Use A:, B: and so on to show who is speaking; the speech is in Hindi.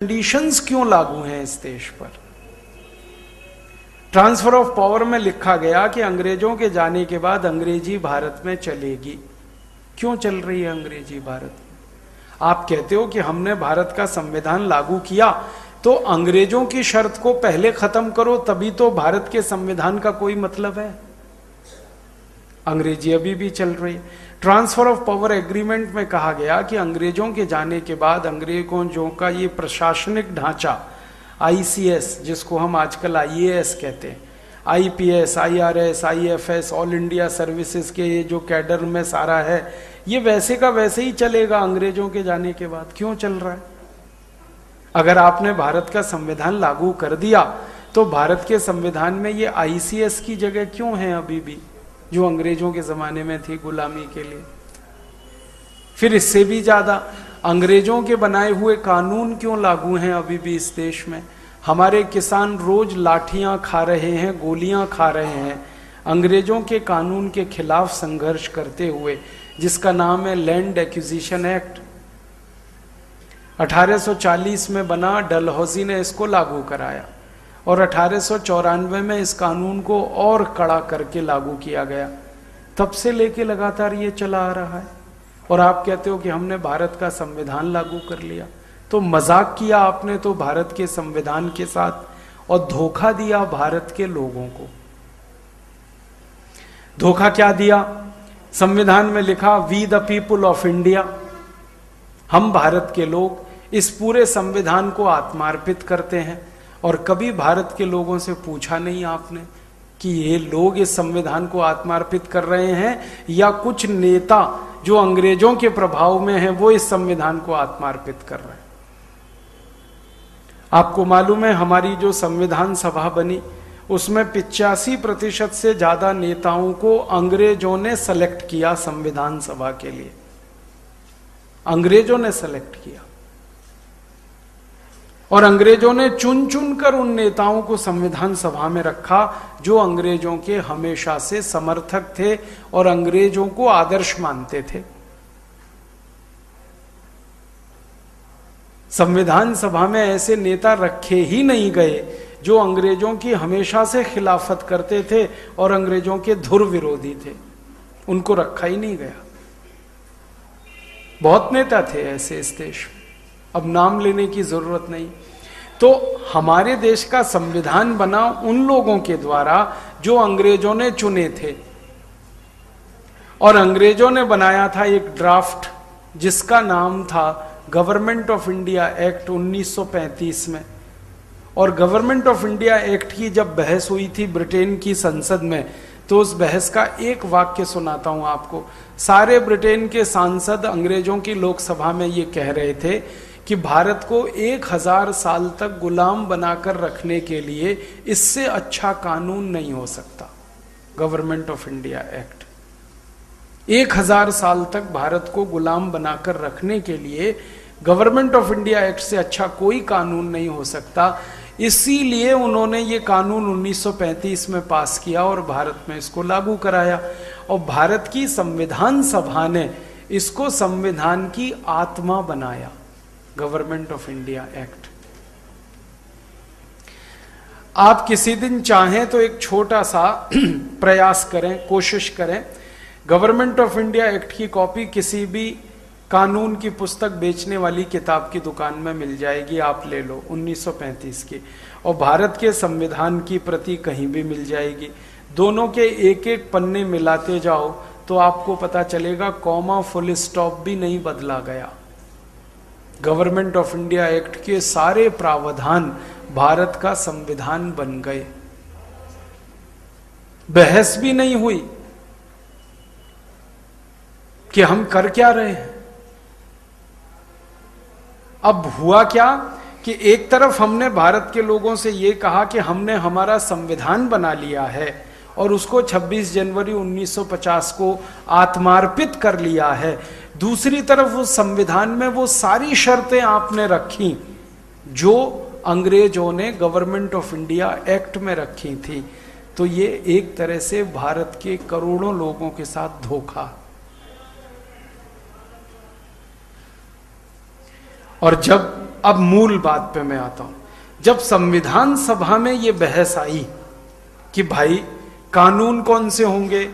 A: कंडीशंस क्यों लागू हैं इस देश पर। ट्रांसफर ऑफ पावर में लिखा गया कि अंग्रेजों के जाने के बाद अंग्रेजी भारत में चलेगी। क्यों चल रही है अंग्रेजी भारत में? आप कहते हो कि हमने भारत का संविधान लागू किया, तो अंग्रेजों की शर्त को पहले खत्म करो, तभी तो भारत के संविधान का कोई मतलब है। अंग्रेजी अभी भी चल रही है। ट्रांसफर ऑफ पावर एग्रीमेंट में कहा गया कि अंग्रेजों के जाने के बाद अंग्रेजों का ये प्रशासनिक ढांचा आईसीएस, जिसको हम आजकल आईएएस कहते हैं, IPS, IRS, IFS, all India services के ये जो कैडर में सारा है, ये वैसे का वैसे ही चलेगा अंग्रेजों के जाने के बाद। क्यों चल रहा है? अगर आपने भारत का संविधान लागू कर दिया तो भारत के संविधान में ये आईसीएस की जगह क्यों है अभी भी, जो अंग्रेजों के जमाने में थी गुलामी के लिए? फिर इससे भी ज्यादा अंग्रेजों के बनाए हुए कानून क्यों लागू हैं अभी भी इस देश में? हमारे किसान रोज लाठियां खा रहे हैं, गोलियां खा रहे हैं अंग्रेजों के कानून के खिलाफ संघर्ष करते हुए, जिसका नाम है लैंड एक्विजिशन एक्ट। 1840 में बना, डलहौजी ने इसको लागू कराया और 1894 में इस कानून को और कड़ा करके लागू किया गया। तब से लेके लगातार ये चला आ रहा है और आप कहते हो कि हमने भारत का संविधान लागू कर लिया। तो मजाक किया आपने तो भारत के संविधान के साथ और धोखा दिया भारत के लोगों को। धोखा क्या दिया? संविधान में लिखा we the people of India, हम भारत के लोग इस पूरे संविधान को आत्मार्पित करते हैं। और कभी भारत के लोगों से पूछा नहीं आपने कि ये लोग इस संविधान को आत्मार्पित कर रहे हैं या कुछ नेता जो अंग्रेजों के प्रभाव में हैं वो इस संविधान को आत्मार्पित कर रहे हैं? आपको मालूम है हमारी जो संविधान सभा बनी उसमें 85% से ज्यादा नेताओं को अंग्रेजों ने सेलेक्ट किया संविधान सभा के लिए। अंग्रेजों ने सेलेक्ट किया और अंग्रेजों ने चुन चुन कर उन नेताओं को संविधान सभा में रखा जो अंग्रेजों के हमेशा से समर्थक थे और अंग्रेजों को आदर्श मानते थे। संविधान सभा में ऐसे नेता रखे ही नहीं गए जो अंग्रेजों की हमेशा से खिलाफत करते थे और अंग्रेजों के धुर विरोधी थे। उनको रखा ही नहीं गया। बहुत नेता थे ऐसे इस देश में, अब नाम लेने की जरूरत नहीं। तो हमारे देश का संविधान बना उन लोगों के द्वारा जो अंग्रेजों ने चुने थे और अंग्रेजों ने बनाया था एक ड्राफ्ट जिसका नाम था गवर्नमेंट ऑफ इंडिया एक्ट 1935 में। और गवर्नमेंट ऑफ इंडिया एक्ट की जब बहस हुई थी ब्रिटेन की संसद में, तो उस बहस का एक वाक्य सुनाता हूं आपको। सारे ब्रिटेन के सांसद अंग्रेजों की लोकसभा में ये कह रहे थे कि भारत को 1000 साल तक गुलाम बनाकर रखने के लिए इससे अच्छा कानून नहीं हो सकता। गवर्नमेंट ऑफ इंडिया एक्ट 1000 साल तक भारत को गुलाम बनाकर रखने के लिए गवर्नमेंट ऑफ इंडिया एक्ट से अच्छा कोई कानून नहीं हो सकता। इसीलिए उन्होंने ये कानून 1935 में पास किया और भारत में इसको लागू कराया। और भारत की संविधान सभा ने इसको संविधान की आत्मा बनाया, गवर्नमेंट ऑफ इंडिया एक्ट। आप किसी दिन चाहें तो एक छोटा सा प्रयास करें, कोशिश करें, गवर्नमेंट ऑफ इंडिया एक्ट की कॉपी किसी भी कानून की पुस्तक बेचने वाली किताब की दुकान में मिल जाएगी, आप ले लो 1935 की। और भारत के संविधान की प्रति कहीं भी मिल जाएगी। दोनों के एक एक पन्ने मिलाते जाओ तो आपको पता चलेगा कॉमा फुल स्टॉप भी नहीं बदला गया। गवर्नमेंट ऑफ इंडिया एक्ट के सारे प्रावधान भारत का संविधान बन गए। बहस भी नहीं हुई कि हम कर क्या रहे हैं। अब हुआ क्या कि एक तरफ हमने भारत के लोगों से यह कहा कि हमने हमारा संविधान बना लिया है और उसको 26 जनवरी 1950 को आत्मार्पित कर लिया है। दूसरी तरफ उस संविधान में वो सारी शर्तें आपने रखी जो अंग्रेजों ने गवर्नमेंट ऑफ इंडिया एक्ट में रखी थी। तो ये एक तरह से भारत के करोड़ों लोगों के साथ धोखा। और जब अब मूल बात पे मैं आता हूं। जब संविधान सभा में ये बहस आई कि भाई कानून कौन से होंगे,